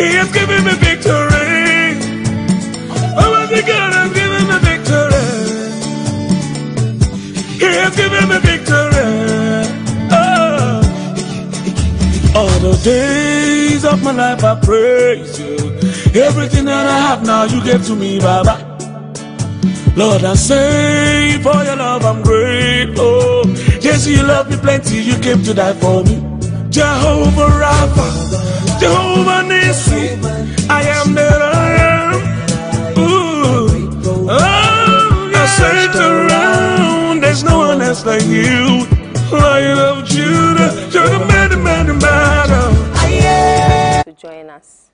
He has given me victory. Almighty God has given me victory. He has given me victory. Oh. All the days of my life I praise you. Everything that I have now you gave to me, Baba. Lord, I say for your love I'm grateful. Yes, you love me plenty, you came to die for me. Jehovah Rapha, Jehovah Nissi, I am that I am. Ooh. Oh, I searched around, there's no one else like you. Lion of Judah, you're the man, to join us.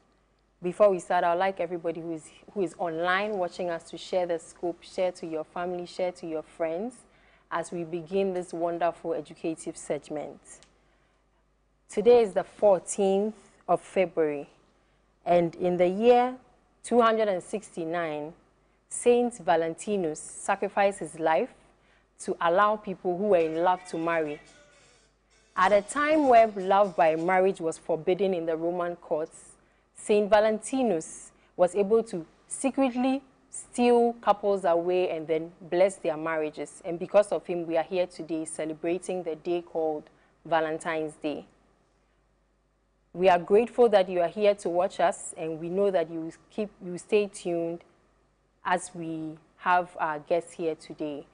Before we start, I would like everybody who is online watching us to share the scope, share to your family, share to your friends as we begin this wonderful educative segment. Today is the 14th of February, and in the year 269, Saint Valentinus sacrificed his life to allow people who were in love to marry. At a time where love by marriage was forbidden in the Roman courts, Saint Valentinus was able to secretly steal couples away and then bless their marriages. And because of him, we are here today celebrating the day called Valentine's Day. We are grateful that you are here to watch us, and we know that you stay tuned as we have our guest here today,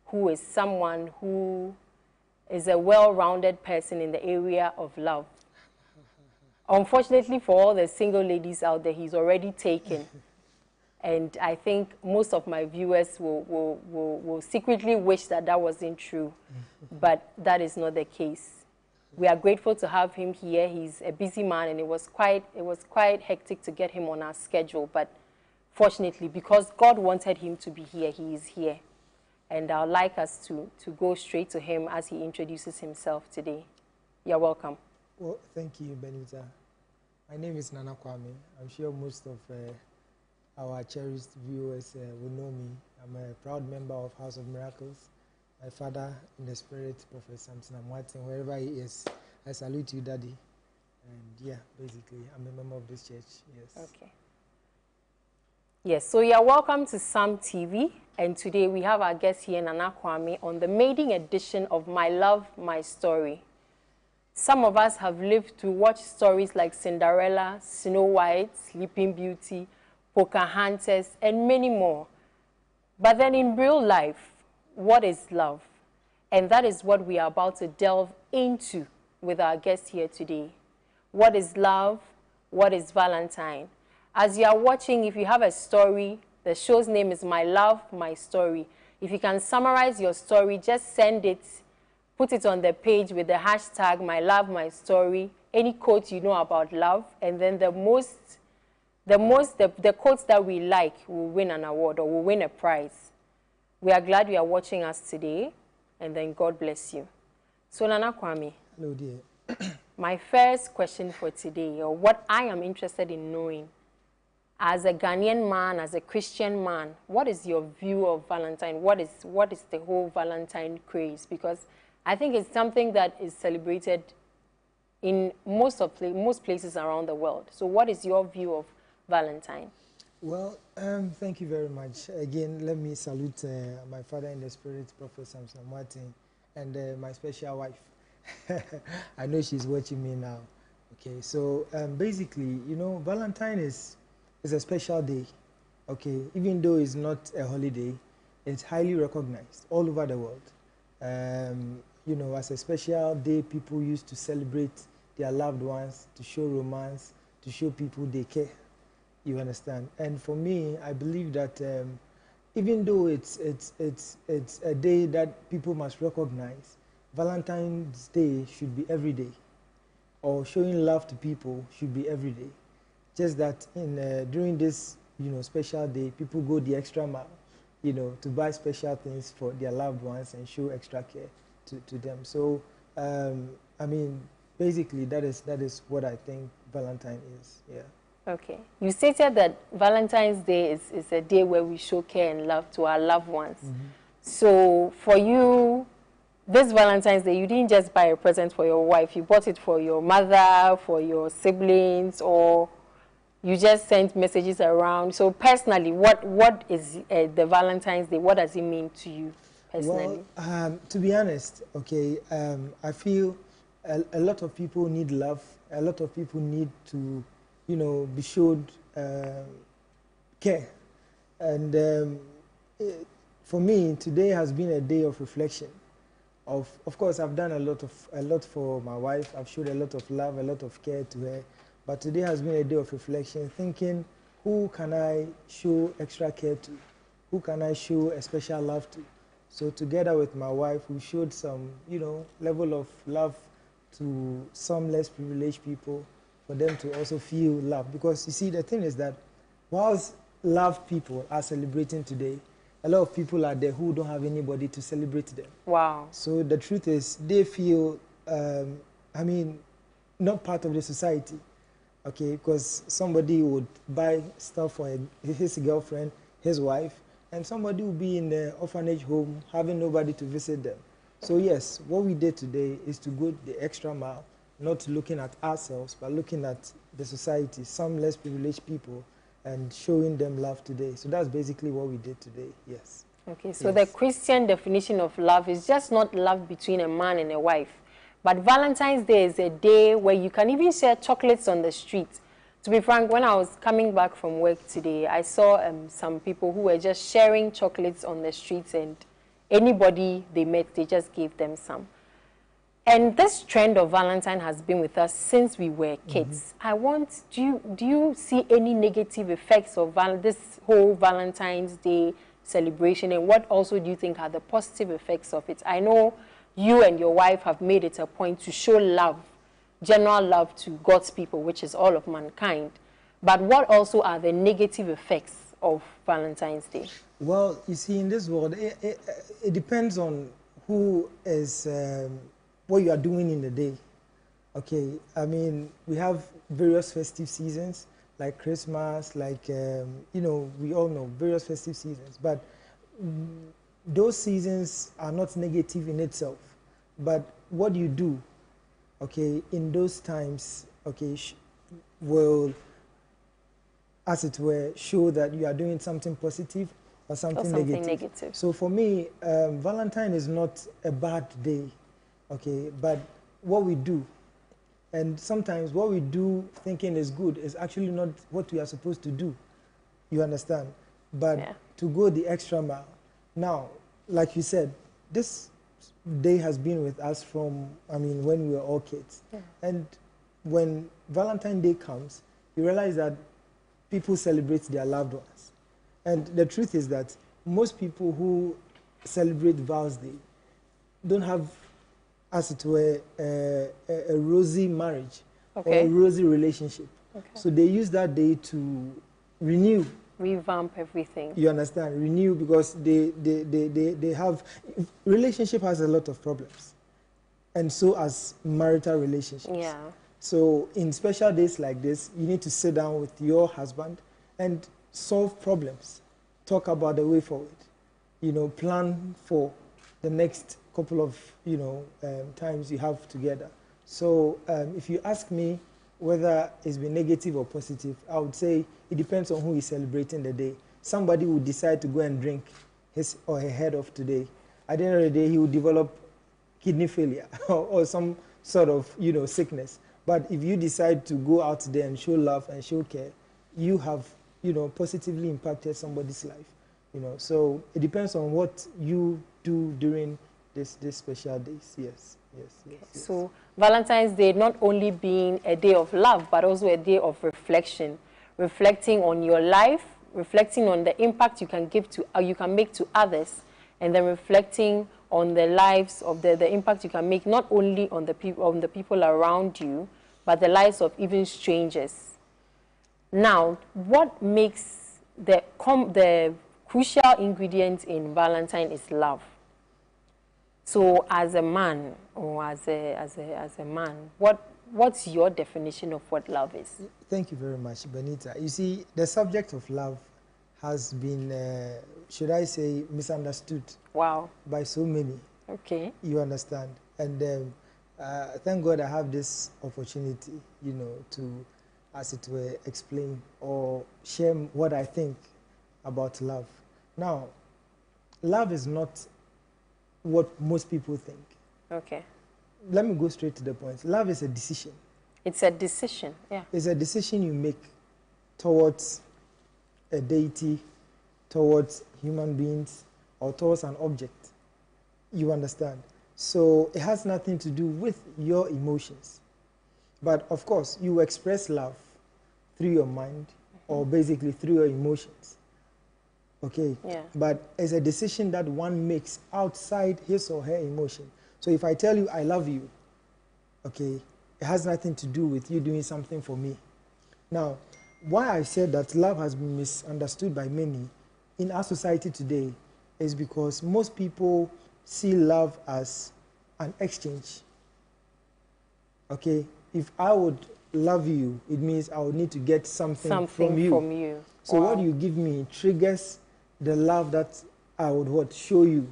who is someone who is a well-rounded person in the area of love. Unfortunately for all the single ladies out there, he's already taken. And I think most of my viewers will secretly wish that that wasn't true. But that is not the case. We are grateful to have him here. He's a busy man, and it was quite hectic to get him on our schedule. But fortunately, because God wanted him to be here, he is here. And I'd like us to go straight to him as he introduces himself today. You're welcome. Well, thank you, Benita. My name is Nana Kwame. I'm sure most of our cherished viewers will know me. I'm a proud member of House of Miracles. My father in the spirit, Prophet Samson Martin, wherever he is, I salute you, Daddy. And yeah, basically, I'm a member of this church. Yes. Okay. Yes, so you're welcome to SAMTV. And today we have our guest here, Nana Kwame, on the maiden edition of My Love, My Story. Some of us have lived to watch stories like Cinderella, Snow White, Sleeping Beauty, Pocahontas, and many more. But then in real life, what is love? And that is what we are about to delve into with our guest here today. What is love? What is Valentine? As you are watching, if you have a story, the show's name is My Love, My Story. If you can summarize your story, just send it. Put it on the page with the hashtag My Love, My Story, any quote you know about love, and then the quotes that we like will win an award or will win a prize. We are glad you are watching us today, and then God bless you. So Nana Kwame. Hello, dear. My first question for today, or what I am interested in knowing, as a Ghanaian man, as a Christian man, what is your view of Valentine? What is the whole Valentine craze? Because I think it's something that is celebrated in most places around the world. So what is your view of Valentine? Well, thank you very much. Again, let me salute my father in the spirit, Prophet Samson Martin, and my special wife. I know she's watching me now. Okay, so basically, you know, Valentine is a special day. Okay, even though it's not a holiday, it's highly recognized all over the world. You know, as a special day, people used to celebrate their loved ones, to show romance, to show people they care. You understand? And for me, I believe that even though it's a day that people must recognize, Valentine's Day should be every day, or showing love to people should be every day. Just that during this, you know, special day, people go the extra mile, you know, to buy special things for their loved ones and show extra care to them. So, I mean, basically, that is what I think Valentine is. Yeah. Okay. You stated that Valentine's Day is a day where we show care and love to our loved ones. Mm-hmm. So for you, this Valentine's Day, you didn't just buy a present for your wife. You bought it for your mother, for your siblings, or You just sent messages around. So personally, what is the Valentine's Day? What does it mean to you personally? Well, to be honest, okay, I feel a lot of people need love. A lot of people need to, be showed care. And for me, today has been a day of reflection. Of course, I've done a lot for my wife. I've showed a lot of love, a lot of care to her. But today has been a day of reflection, thinking, who can I show extra care to? Who can I show a special love to? So together with my wife, we showed some, level of love to some less privileged people, for them to also feel love. Because you see, the thing is that whilst loved people are celebrating today, a lot of people are there who don't have anybody to celebrate them. Wow. So the truth is, they feel, not part of the society. Okay, because somebody would buy stuff for his girlfriend, his wife, and somebody will be in the orphanage home having nobody to visit them. So yes, what we did today is to go the extra mile, not looking at ourselves, but looking at the society, some less privileged people, and showing them love today. So that's basically what we did today, yes. Okay, so yes. The Christian definition of love is just not love between a man and a wife. But Valentine's Day is a day where you can even share chocolates on the street. To be frank, when I was coming back from work today, I saw some people who were just sharing chocolates on the streets, and anybody they met, they just gave them some. And this trend of Valentine has been with us since we were kids. Do you see any negative effects of this whole Valentine's Day celebration, and what also do you think are the positive effects of it? I know you and your wife have made it a point to show love, general love to God's people, which is all of mankind. But what also are the negative effects of Valentine's Day? Well, you see, in this world, it depends on who is, what you are doing in the day. Okay, I mean, we have various festive seasons, like Christmas, like, we all know various festive seasons. But those seasons are not negative in itself. But what you do, okay, in those times, okay, will, as it were, show that you are doing something positive or something negative. So for me, Valentine is not a bad day, okay, but what we do, and sometimes what we do thinking is good is actually not what we are supposed to do. You understand? But yeah, to go the extra mile. Now, like you said, this day has been with us from, when we were all kids. Yeah. And when Valentine's Day comes, you realize that people celebrate their loved ones. And the truth is that most people who celebrate Val's Day don't have, as it were, a rosy marriage, okay, or a rosy relationship. Okay. So they use that day to renew, revamp everything. You understand? Renew, because they have, relationship has a lot of problems, and so as marital relationships. Yeah. So in special days like this, you need to sit down with your husband and solve problems, talk about the way forward, plan for the next couple of times you have together. So if you ask me whether it's been negative or positive, I would say it depends on who is celebrating the day. Somebody would decide to go and drink his or her head off today. At the end of the day, he would develop kidney failure or some sort of sickness. But if you decide to go out there and show love and show care, you have positively impacted somebody's life. So it depends on what you do during this special days. Yes. So Valentine's Day not only being a day of love, but also a day of reflection, reflecting on your life, reflecting on the impact you can give to, you can make to others, and then reflecting on the lives of the impact you can make not only on the people around you, but the lives of even strangers. Now, what makes the crucial ingredient in Valentine is love. So, as a man, or as a man, what's your definition of what love is? Thank you very much, Benita. You see, the subject of love has been, should I say, misunderstood. Wow. By so many. Okay. You understand? And thank God I have this opportunity, to as it were, explain or share what I think about love. Now, love is not what most people think. Okay. Let me go straight to the point. Love is a decision. It's a decision, yeah. It's a decision you make towards a deity, towards human beings, or towards an object. You understand? So it has nothing to do with your emotions. But of course, you express love through your mind or basically through your emotions. Okay? Yeah. But it's a decision that one makes outside his or her emotion. So if I tell you I love you, okay, it has nothing to do with you doing something for me. Now, why I said that love has been misunderstood by many in our society today is because most people see love as an exchange. Okay? If I would love you, it means I would need to get something from you. So wow. what you give me triggers the love that I would show you.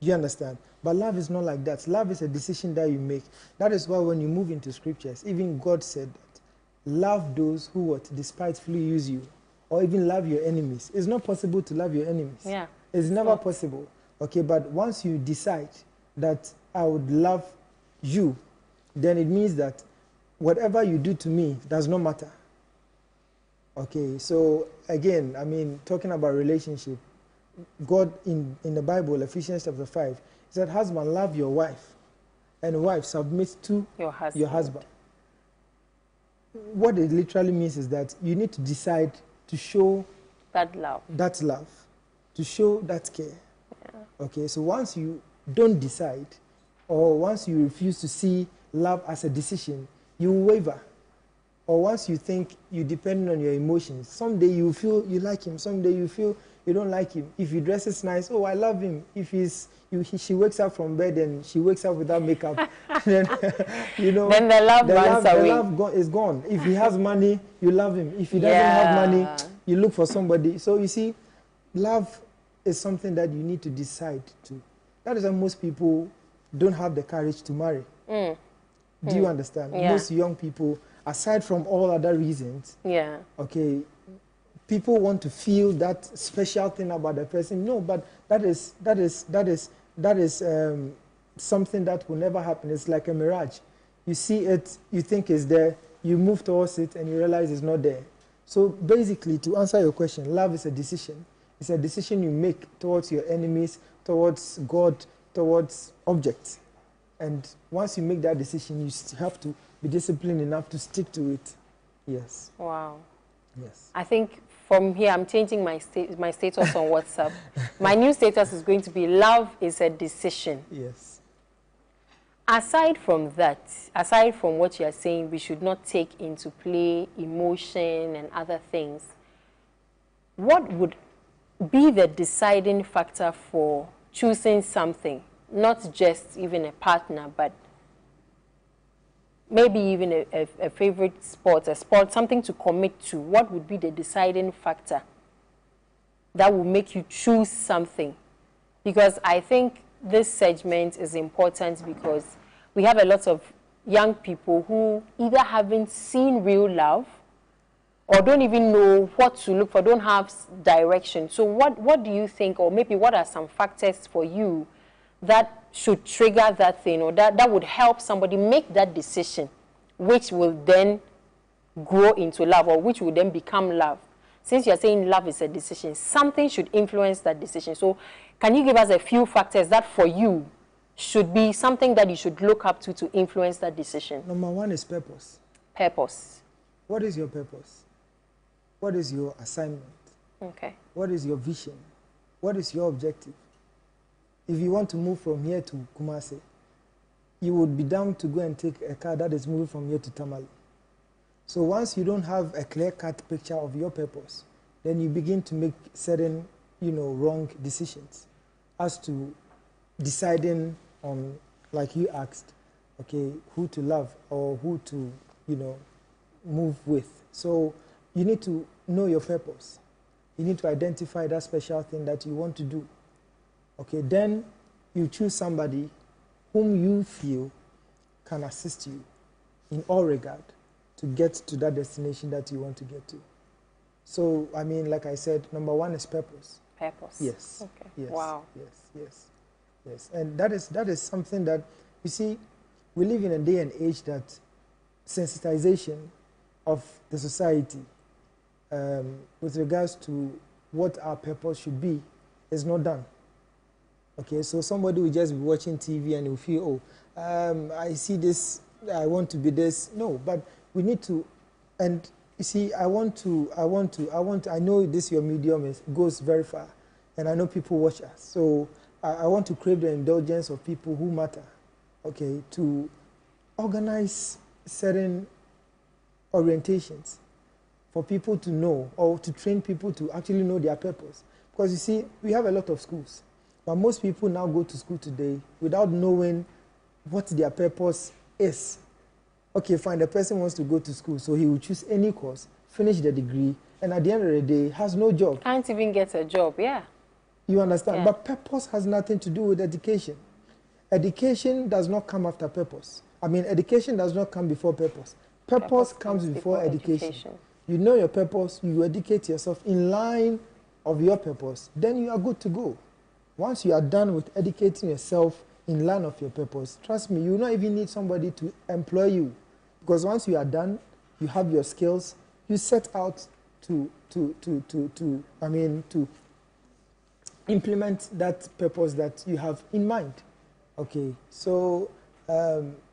Do you understand? But love is not like that. Love is a decision that you make. That is why when you move into scriptures, even God said that love those who despitefully use you, or even love your enemies. It's not possible to love your enemies. Yeah. It's never possible. Okay, but once you decide that I would love you, then it means that whatever you do to me does not matter. Okay, so again, I mean, talking about relationship, God in the Bible, Ephesians chapter 5, he said, husband, love your wife, and wife, submit to your husband. What it literally means is that you need to decide to show that love, to show that care. Yeah. Okay, so once you don't decide, or once you refuse to see love as a decision, you waver. Or once you think you depend on your emotions, someday you feel you like him, someday you feel you don't like him. If he dresses nice, oh, I love him. If she wakes up from bed and she wakes up without makeup, then, you know, then the love runs away. The love is gone. If he has money, you love him. If he doesn't have money, you look for somebody. So you see, love is something that you need to decide to. That is why most people don't have the courage to marry. Do you understand? Yeah. Most young people, aside from all other reasons, okay, people want to feel that special thing about the person. No, but that is something that will never happen. It's like a mirage. You see it, you think it's there, you move towards it, and you realize it's not there. So basically, to answer your question, love is a decision. It's a decision you make towards your enemies, towards God, towards objects. And once you make that decision, you have to be disciplined enough to stick to it. Yes. Wow. Yes. I think from here, I'm changing my status on WhatsApp. My new status is going to be love is a decision. Yes. Aside from that, aside from what you are saying, we should not take into play emotion and other things. What would be the deciding factor for choosing something? Not just even a partner, but maybe even a favorite sport, something to commit to. What would be the deciding factor that will make you choose something? Because I think this segment is important because we have a lot of young people who either haven't seen real love or don't even know what to look for, don't have direction. So what do you think, or maybe what are some factors for you that should trigger that thing, or that would help somebody make that decision, which will then grow into love, or which will then become love? Since you're saying love is a decision, something should influence that decision. So can you give us a few factors that for you should be something that you should look up to influence that decision? Number one is purpose. Purpose. What is your purpose? What is your assignment? Okay. What is your vision? What is your objective? If you want to move from here to Kumasi, you would be down to go and take a car that is moving from here to Tamale. So once you don't have a clear-cut picture of your purpose, then you begin to make certain, wrong decisions as to deciding on, like you asked, okay, who to love or who to, move with. So you need to know your purpose. You need to identify that special thing that you want to do. Okay, then you choose somebody whom you feel can assist you in all regard. to get to that destination that you want to get to. So, I mean, like I said, number one is purpose. Purpose. Yes. Okay. Yes. Wow. Yes. And that is something that, you see, we live in a day and age that sensitization of the society with regards to what our purpose should be is not done. Okay, so somebody will just be watching TV and will feel, I see this, I want to be this. No, but we need to, and you see, I know this your medium goes very far, and I know people watch us. So I want to crave the indulgence of people who matter, okay, to organize certain orientations for people to know, or to train people to actually know their purpose. Because you see, we have a lot of schools, but most people now go to school today without knowing what their purpose is. Okay, fine, the person wants to go to school, so he will choose any course, finish the degree, and at the end of the day, has no job. Can't even get a job, yeah. You understand? Yeah. But purpose has nothing to do with education. Education does not come after purpose. I mean, education does not come before purpose. Purpose comes before education. You know your purpose, you educate yourself in line of your purpose, then you are good to go. Once you are done with educating yourself in line of your purpose, trust me, you will not even need somebody to employ you. Because once you are done, you have your skills, you set out to implement that purpose that you have in mind. Okay, so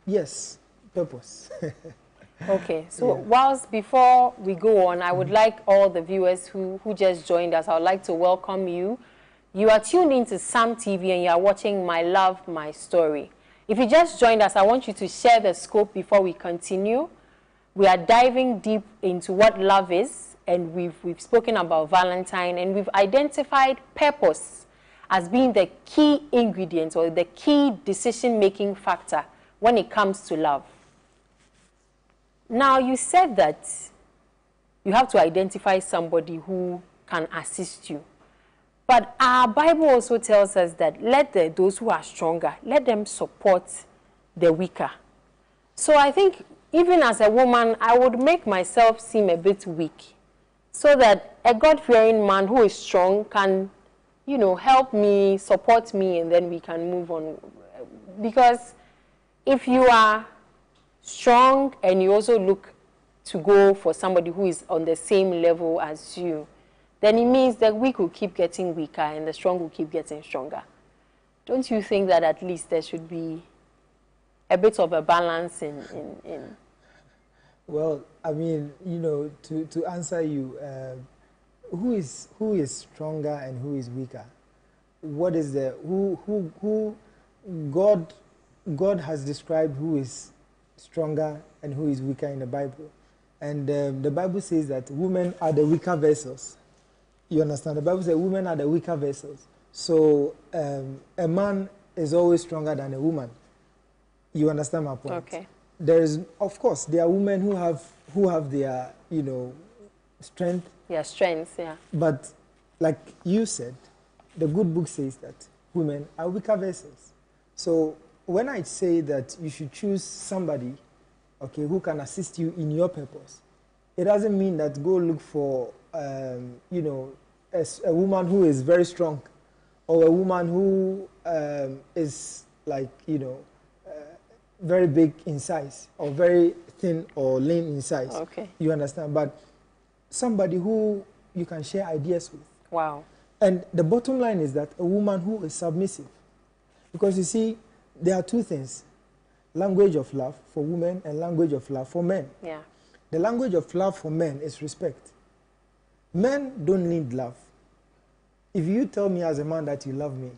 yes, purpose. Okay, so whilst before we go on, I would like all the viewers who just joined us, I would like to welcome you. You are tuned into SAMTV and you are watching My Love, My Story. If you just joined us, I want you to share the scope before we continue. We are diving deep into what love is, and we've spoken about Valentine, and we've identified purpose as being the key ingredient or the key decision-making factor when it comes to love. Now, you said that you have to identify somebody who can assist you. But our Bible also tells us that those who are stronger, let them support the weaker. So I think even as a woman, I would make myself seem a bit weak so that a God-fearing man who is strong can, you know, help me, support me, and then we can move on. Because if you are strong and you also look to go for somebody who is on the same level as you, then it means that we could keep getting weaker and the strong will keep getting stronger. Don't you think that at least there should be a bit of a balance in... Well, I mean, you know, to answer you, who is stronger and who is weaker? What is the... Who God has described who is stronger and who is weaker in the Bible. And the Bible says that women are the weaker vessels. You understand? The Bible says women are the weaker vessels. So a man is always stronger than a woman. You understand my point? Okay. There is, of course, there are women who have their, you know, strength. Yeah, strengths, yeah. But like you said, the good book says that women are weaker vessels. So when I say that you should choose somebody, okay, who can assist you in your purpose, it doesn't mean that go look for, you know, a woman who is very strong, or a woman who is like, you know, very big in size, or very thin or lean in size. Okay. You understand? But somebody who you can share ideas with. Wow. And the bottom line is that a woman who is submissive. Because you see, there are two things: language of love for women and language of love for men. Yeah. The language of love for men is respect. Men don't need love. If you tell me as a man that you love me,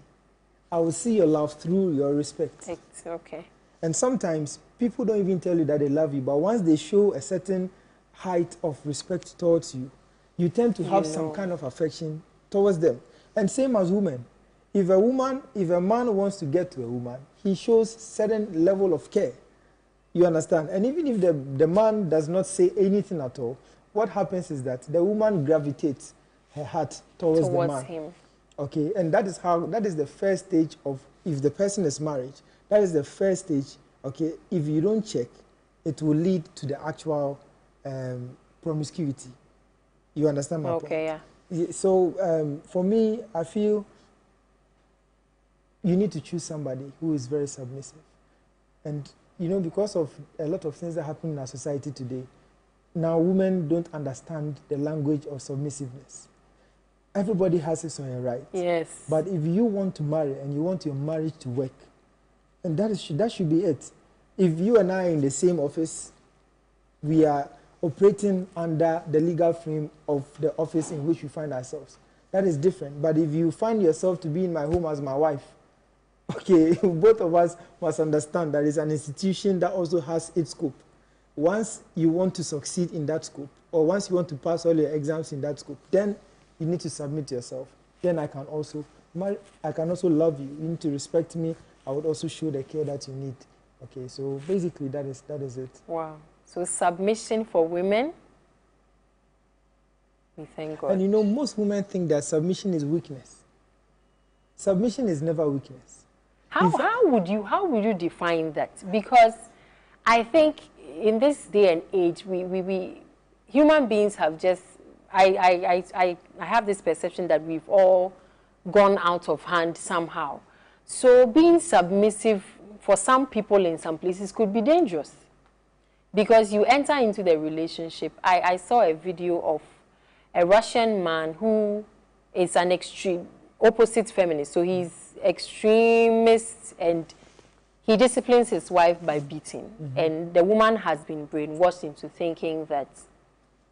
I will see your love through your respect. It's okay. And sometimes people don't even tell you that they love you, but once they show a certain height of respect towards you, you tend to have some kind of affection towards them. And same as women. If a man wants to get to a woman, he shows certain level of care. You understand? And even if the man does not say anything at all, what happens is that the woman gravitates her heart towards the man. Him. Okay, and that is the first stage of, if the person is married, that is the first stage. Okay, if you don't check, it will lead to the actual promiscuity. You understand my point? Okay, yeah. So for me, I feel you need to choose somebody who is very submissive. And, you know, because of a lot of things that happen in our society today, now women don't understand the language of submissiveness. Everybody has his or her right. Yes. But if you want to marry and you want your marriage to work, and that should be it. If you and I are in the same office, we are operating under the legal frame of the office in which we find ourselves. That is different. But if you find yourself to be in my home as my wife, okay, both of us must understand that it's an institution that also has its scope. Once you want to succeed in that scope, or once you want to pass all your exams in that scope, then you need to submit yourself. Then I can also love you. You need to respect me. I would also show the care that you need. Okay, so basically that is it. Wow. So submission for women. We thank God. And you know, most women think that submission is weakness. Submission is never weakness. How would you define that? Because I think in this day and age, we human beings have just I have this perception that we've all gone out of hand somehow. So being submissive for some people in some places could be dangerous. Because you enter into the relationship. I saw a video of a Russian man who is an extreme opposite feminist. So he's extremist and he disciplines his wife by beating. Mm-hmm. And the woman has been brainwashed into thinking that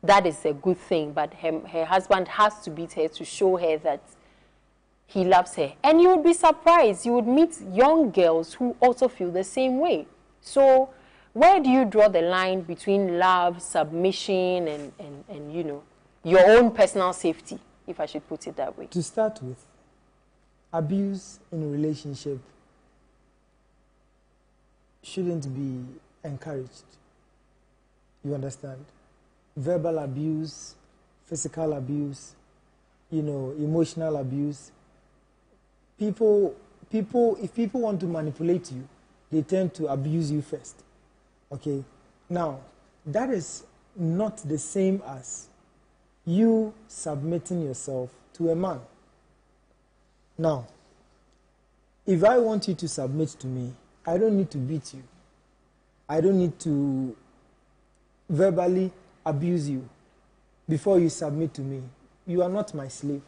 that is a good thing, but her husband has to beat her to show her that he loves her. And you would be surprised. You would meet young girls who also feel the same way. So where do you draw the line between love, submission, and you know, your own personal safety, if I should put it that way? To start with, abuse in a relationship shouldn't be encouraged. You understand? Verbal abuse, physical abuse, you know, emotional abuse. If people want to manipulate you, they tend to abuse you first. Okay? Now, that is not the same as you submitting yourself to a man. Now, if I want you to submit to me, I don't need to beat you. I don't need to verbally abuse you before you submit to me. You are not my slave.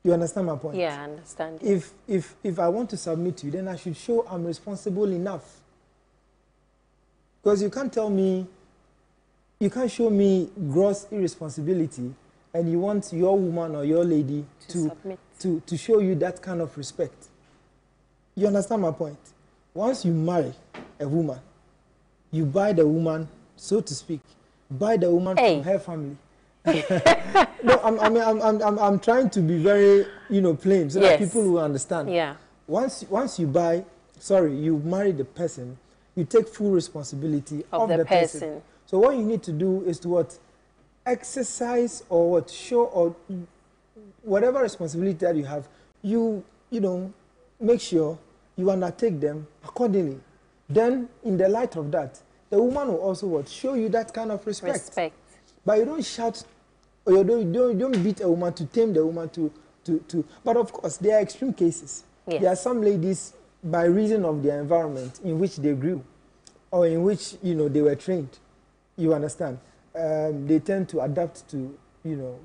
You understand my point? Yeah, I understand. If I want to submit to you, then I should show I'm responsible enough. Because you can't tell me, you can't show me gross irresponsibility and you want your woman or your lady to show you that kind of respect. You understand my point? Once you marry a woman, you buy the woman, so to speak, buy the woman from her family. No, I'm trying to be very, you know, plain so that people will understand. Yeah. Once you you marry the person, you take full responsibility of the person. So what you need to do is to what? Exercise or what? Show or whatever responsibility that you have, you know, make sure you undertake them accordingly. Then, in the light of that, the woman will also what? Show you that kind of respect. But you don't shout, or you don't beat a woman to tame the woman to. But of course, there are extreme cases. Yes. There are some ladies, by reason of their environment in which they grew, or in which, you know, they were trained. You understand? They tend to adapt to, you know,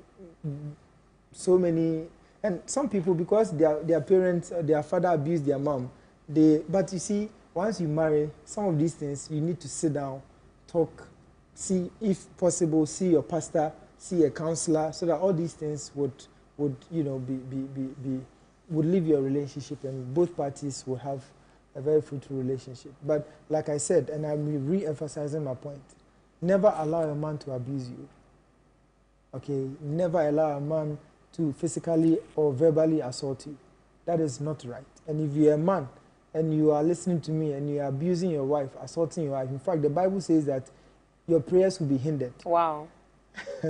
so many. And some people, because their parents, their father abused their mom, but you see, once you marry, some of these things, you need to sit down, talk, see, if possible, see your pastor, see a counselor, so that all these things would you know, would leave your relationship and both parties will have a very fruitful relationship. But like I said, and I'm re-emphasizing my point, never allow a man to abuse you. Okay? Never allow a man to physically or verbally assault you. That is not right. And if you're a man and you are listening to me and you are abusing your wife, assaulting your wife, in fact, the Bible says that your prayers will be hindered. Wow.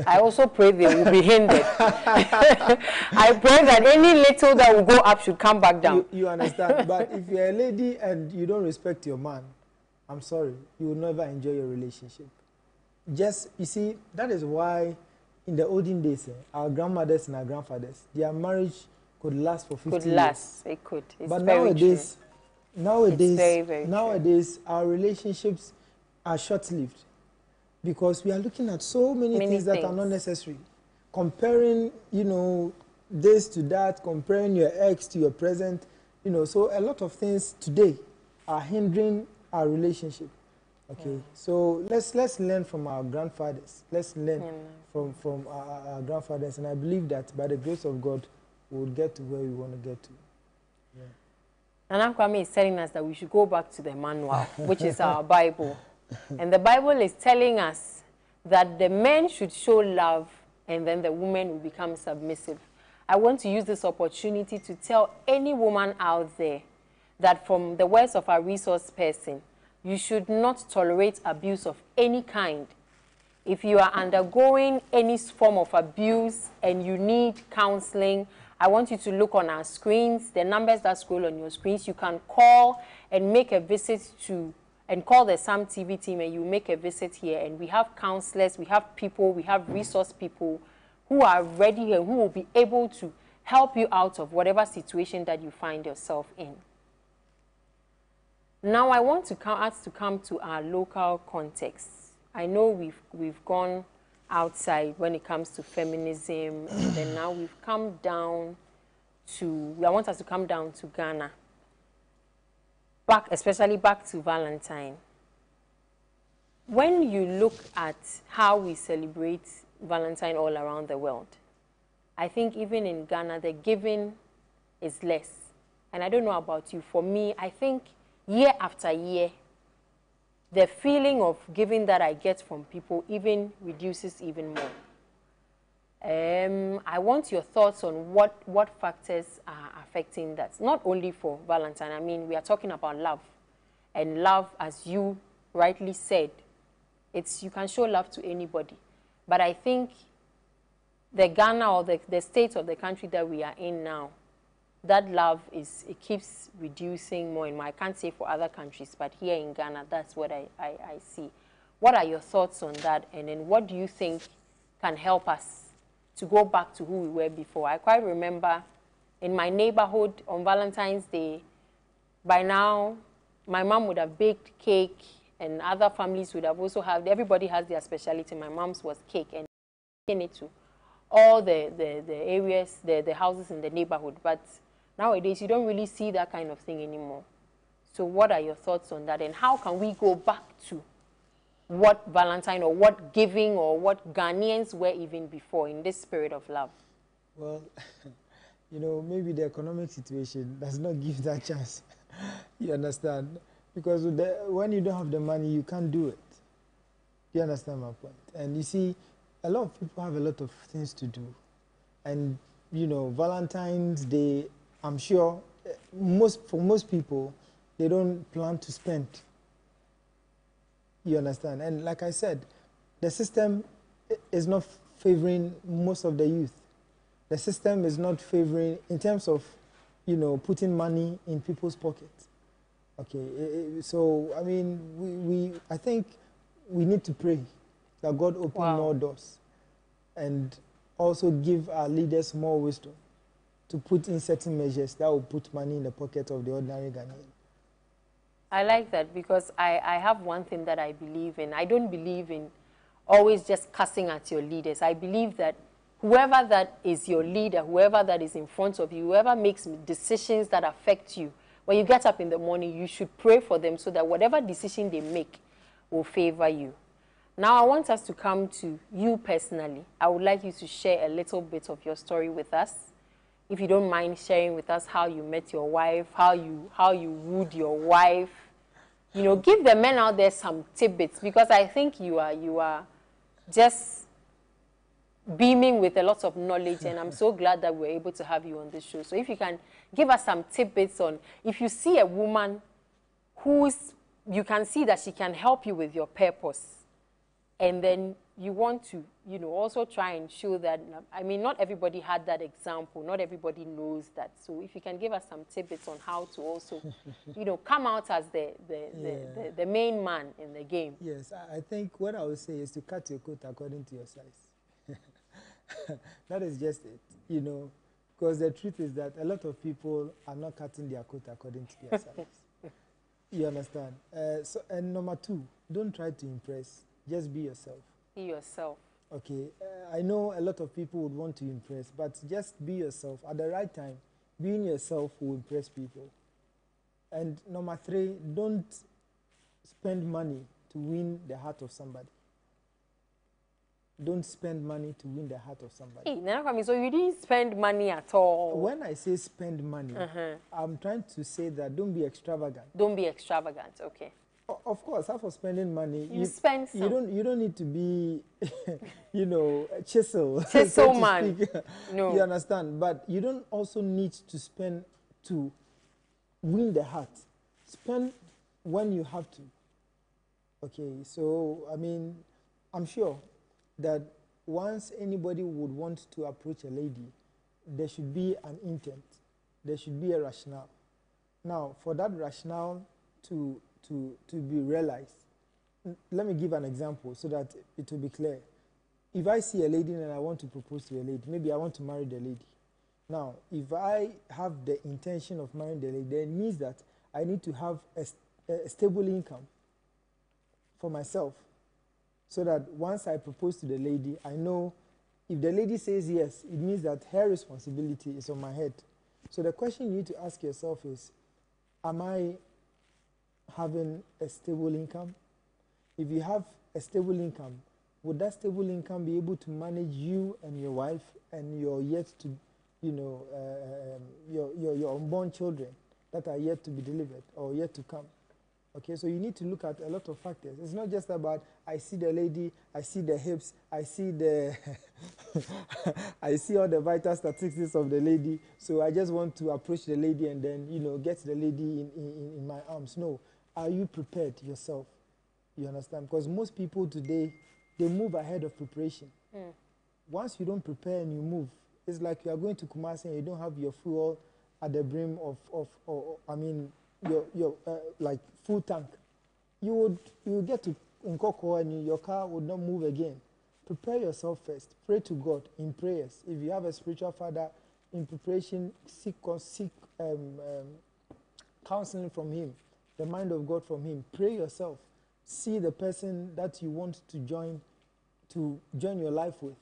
I also pray they will be hindered. I pray that any little that will go up should come back down. You understand? But if you're a lady and you don't respect your man, I'm sorry, you will never enjoy your relationship. just, you see, that is why in the olden days, our grandmothers and our grandfathers, their marriage could last for 50 Could years. last. It could. It's But very nowadays, true. It's very, very nowadays, our relationships are short-lived because we are looking at so many things that are not necessary. Comparing, you know, this to that, comparing your ex to your present, you know, so a lot of things today are hindering our relationship. Okay, so let's learn from our grandfathers. Let's learn from our grandfathers, and I believe that by the grace of God, we will get to where we want to get to. Yeah. Nana Kwame is telling us that we should go back to the manual, which is our Bible. And the Bible is telling us that the men should show love and then the woman will become submissive. I want to use this opportunity to tell any woman out there that from the words of our resource person, you should not tolerate abuse of any kind. If you are undergoing any form of abuse and you need counseling, I want you to look on our screens, the numbers that scroll on your screens. You can call and make a visit to, and call the SAMTV team and you make a visit here. And we have counselors, we have people, we have resource people who are ready and who will be able to help you out of whatever situation that you find yourself in. Now, I want us to come to our local context. I know we've gone outside when it comes to feminism, and then now we've come down to, I want us to come down to Ghana, especially back to Valentine. When you look at how we celebrate Valentine all around the world, I think even in Ghana, the giving is less. And I don't know about you, for me, I think year after year, the feeling of giving that I get from people even reduces even more. I want your thoughts on what factors are affecting that. Not only for Valentine, I mean, we are talking about love. And love, as you rightly said, you can show love to anybody. But I think the Ghana or the state of the country that we are in now, that love it keeps reducing more and more. I can't say for other countries, but here in Ghana, that's what I see. What are your thoughts on that? And then what do you think can help us to go back to who we were before? I quite remember in my neighborhood on Valentine's Day, by now, my mom would have baked cake and other families would have also had, everybody has their specialty. My mom's was cake and taking it to all the areas, the houses in the neighborhood. But nowadays, you don't really see that kind of thing anymore. So what are your thoughts on that? And how can we go back to what Valentine or what giving or what Ghanaians were even before in this spirit of love? Well, you know, maybe the economic situation does not give that chance. You understand? Because when you don't have the money, you can't do it. You understand my point? And you see, a lot of people have a lot of things to do. And, you know, Valentine's Day, I'm sure for most people, they don't plan to spend. You understand? And like I said, the system is not favoring most of the youth. The system is not favoring in terms of, you know, putting money in people's pockets. Okay, so I mean, I think we need to pray that God open more doors and also give our leaders more wisdom to put in certain measures that will put money in the pocket of the ordinary Ghanaian. I like that because I have one thing that I believe in. I don't believe in always just cussing at your leaders. I believe that whoever that is your leader, whoever that is in front of you, whoever makes decisions that affect you, when you get up in the morning, you should pray for them so that whatever decision they make will favor you. Now, I want us to come to you personally. I would like you to share a little bit of your story with us. If you don't mind sharing with us how you met your wife, how you wooed your wife. You know, give the men out there some tidbits because I think you are just beaming with a lot of knowledge, and I'm so glad that we're able to have you on this show. So if you can give us some tidbits on, if you see a woman you can see that she can help you with your purpose, and then you want to, you know, also try and show that, I mean, not everybody had that example. Not everybody knows that. So if you can give us some tidbits on how to also, you know, come out as the main man in the game. Yes, I think what I would say is to cut your coat according to your size. That is just it, you know, because the truth is that a lot of people are not cutting their coat according to their size. You understand? And number two, don't try to impress. Just be yourself. Be yourself. Okay. I know a lot of people would want to impress, but just be yourself. At the right time, being yourself will impress people. And number three, don't spend money to win the heart of somebody. Don't spend money to win the heart of somebody. Hey, Nana, so you didn't spend money at all? When I say spend money, I'm trying to say that don't be extravagant. Don't be extravagant, okay. Of course, after spending money, you spend some. You don't need to be, you know, chisel man. No. You understand? But you don't also need to spend to win the heart. Spend when you have to. Okay, so I mean, I'm sure that once anybody would want to approach a lady, there should be an intent. There should be a rationale. Now, for that rationale to be realized, let me give an example so that it will be clear. If I see a lady and I want to propose to a lady, maybe I want to marry the lady. Now, if I have the intention of marrying the lady, then it means that I need to have a stable income for myself, so that once I propose to the lady, I know if the lady says yes, it means that her responsibility is on my head. So the question you need to ask yourself is, am I having a stable income? If you have a stable income, would that stable income be able to manage you and your wife and your yet to, you know, your unborn children that are yet to be delivered or yet to come? Okay, so you need to look at a lot of factors. It's not just about, I see the lady, I see the hips, I see the, I see all the vital statistics of the lady, so I just want to approach the lady and then, you know, get the lady in my arms. No. Are you prepared yourself? You understand? Because most people today, they move ahead of preparation. Once you don't prepare and you move, it's like you are going to Kumasi and you don't have your fuel at the brim I mean, your like full tank. You would get to Nkoko and your car would not move again. Prepare yourself first. Pray to God in prayers. If you have a spiritual father, in preparation, seek counseling from him, the mind of God from him. Pray yourself. See the person that you want to join your life with.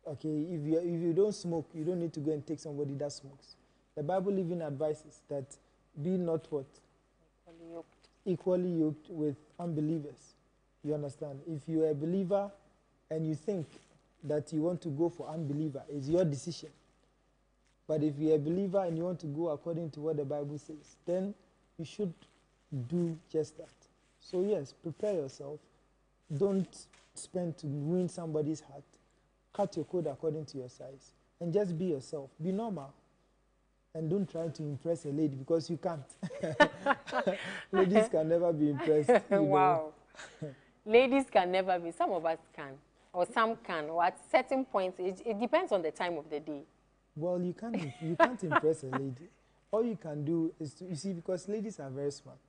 Okay, if you don't smoke, you don't need to go and take somebody that smokes. The Bible even advises that be not what? Equally yoked with unbelievers. You understand? If you're a believer and you think that you want to go for unbeliever, it's your decision. But if you're a believer and you want to go according to what the Bible says, then you should do just that. So yes, prepare yourself. Don't spend to win somebody's heart. Cut your coat according to your size. And just be yourself. Be normal. And don't try to impress a lady because you can't. Ladies can never be impressed. Wow. Ladies can never be. Some of us can. Or some can. Or at certain points, it depends on the time of the day. Well, you can't impress a lady. All you can do is to, you see, because ladies are very smart.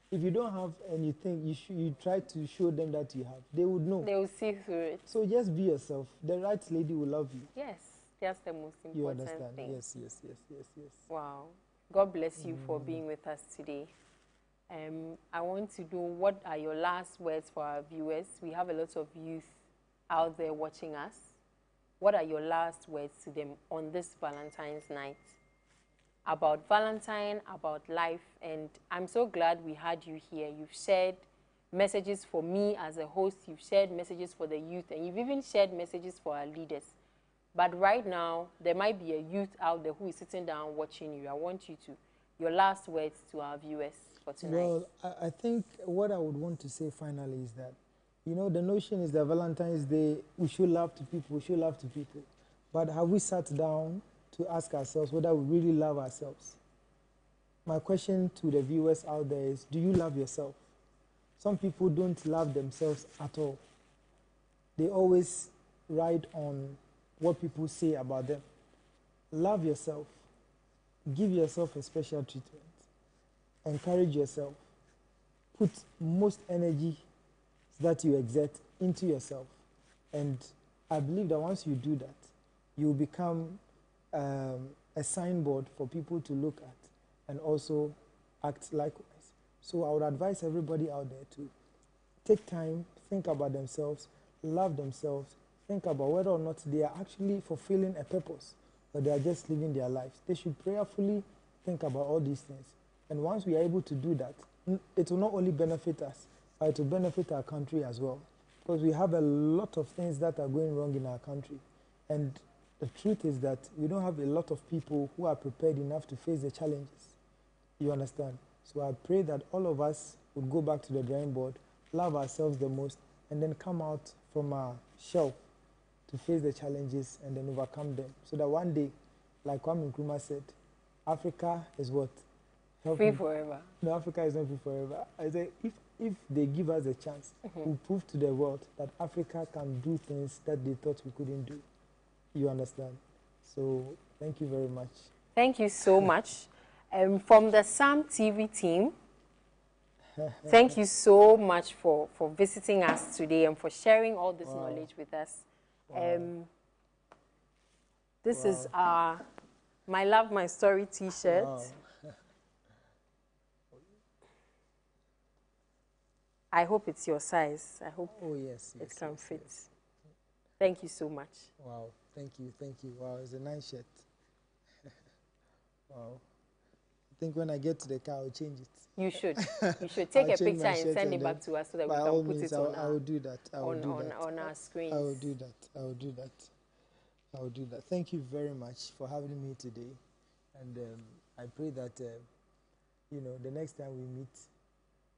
If you don't have anything, you try to show them that you have. They would know. They will see through it. So just be yourself. The right lady will love you. Yes, that's the most important you understand? thing. Yes. Wow. God bless you for being with us today. I want to know, what are your last words for our viewers? We have a lot of youth out there watching us. What are your last words to them on this Valentine's night? About Valentine, about life, and I'm so glad we had you here. You've shared messages for me as a host, you've shared messages for the youth, and you've even shared messages for our leaders. But right now, there might be a youth out there who is sitting down watching you. I want you to, your last words to our viewers for tonight. Well, I think what I would want to say finally is that, you know, the notion is that Valentine's Day, we should love to people, But have we sat down to ask ourselves whether we really love ourselves? My question to the viewers out there is, do you love yourself? Some people don't love themselves at all. they always ride on what people say about them. Love yourself. Give yourself a special treatment. Encourage yourself. Put most energy that you exert into yourself. And I believe that once you do that, you will become a signboard for people to look at and also act likewise. So I would advise everybody out there to take time, think about themselves, love themselves, think about whether or not they are actually fulfilling a purpose or they are just living their lives. They should prayerfully think about all these things. And once we are able to do that, it will not only benefit us, but it will benefit our country as well. Because we have a lot of things that are going wrong in our country. And the truth is that we don't have a lot of people who are prepared enough to face the challenges. You understand? So I pray that all of us would go back to the drawing board, love ourselves the most, and then come out from our shell to face the challenges and then overcome them. So that one day, like Kwame Nkrumah said, Africa is what? Free forever. No, Africa is not free forever. I say, if they give us a chance, we'll prove to the world that Africa can do things that they thought we couldn't do. You understand? So thank you very much. Thank you so much. From the SAMTV team, thank you so much for visiting us today and for sharing all this knowledge with us. This is our My Love, My Story t-shirt. I hope it's your size. I hope it can fit. Yes. Thank you so much. Wow, thank you. Wow, it's a nice shirt. Wow. I think when I get to the car, I'll change it. You should. You should take a picture and send it back to us so that we can put it on I will do that. on our screens. I will do that. Thank you very much for having me today. And I pray that, the next time we meet,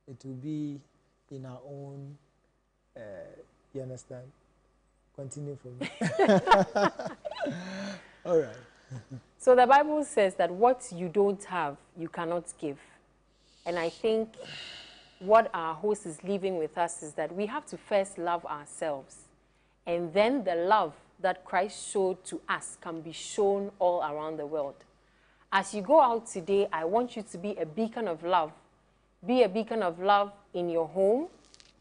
it will be in our own, you understand? Continue from there. All right. So the Bible says that what you don't have, you cannot give. And I think what our host is leaving with us is that we have to first love ourselves. And then the love that Christ showed to us can be shown all around the world. As you go out today, I want you to be a beacon of love. Be a beacon of love in your home,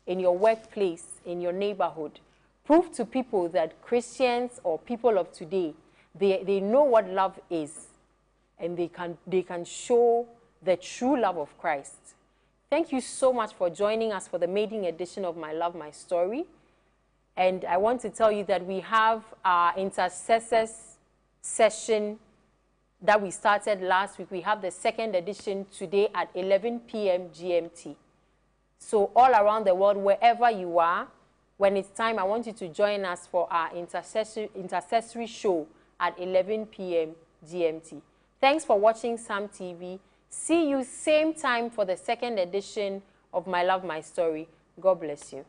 in your workplace, in your neighborhood. Prove to people that Christians or people of today, they know what love is, and they can show the true love of Christ. Thank you so much for joining us for the maiden edition of My Love, My Story. And I want to tell you that we have our intercessors session that we started last week. We have the second edition today at 11 p.m. GMT. So all around the world, wherever you are, when it's time, I want you to join us for our intercessory show at 11 p.m. GMT. Thanks for watching SAMTV. See you same time for the second edition of My Love, My Story. God bless you.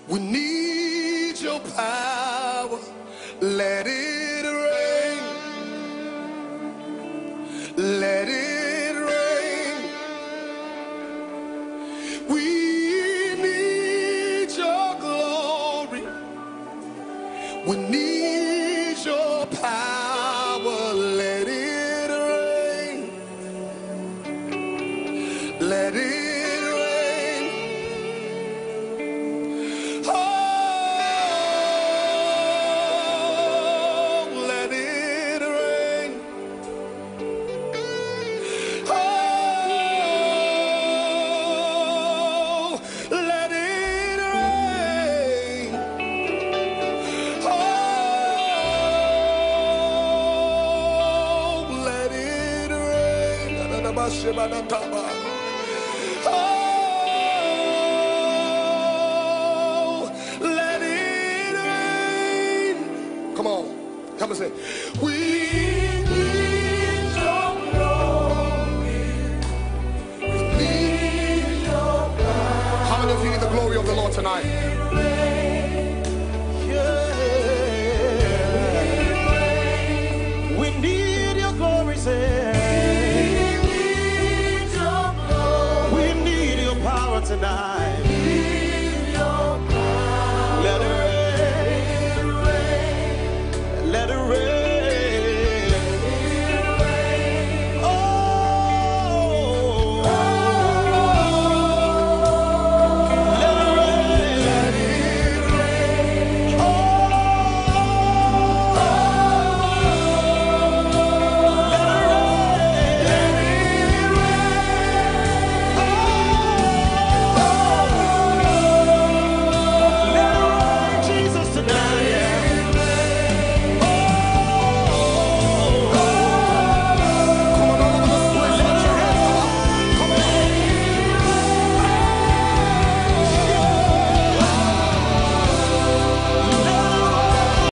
We need your power. Let it rain. Let it rain. We need your glory. We need your power. Let it rain. Let it Oh, let it rain. Come on, help me say, we need your glory. We need your power. How many of you need the glory of the Lord tonight?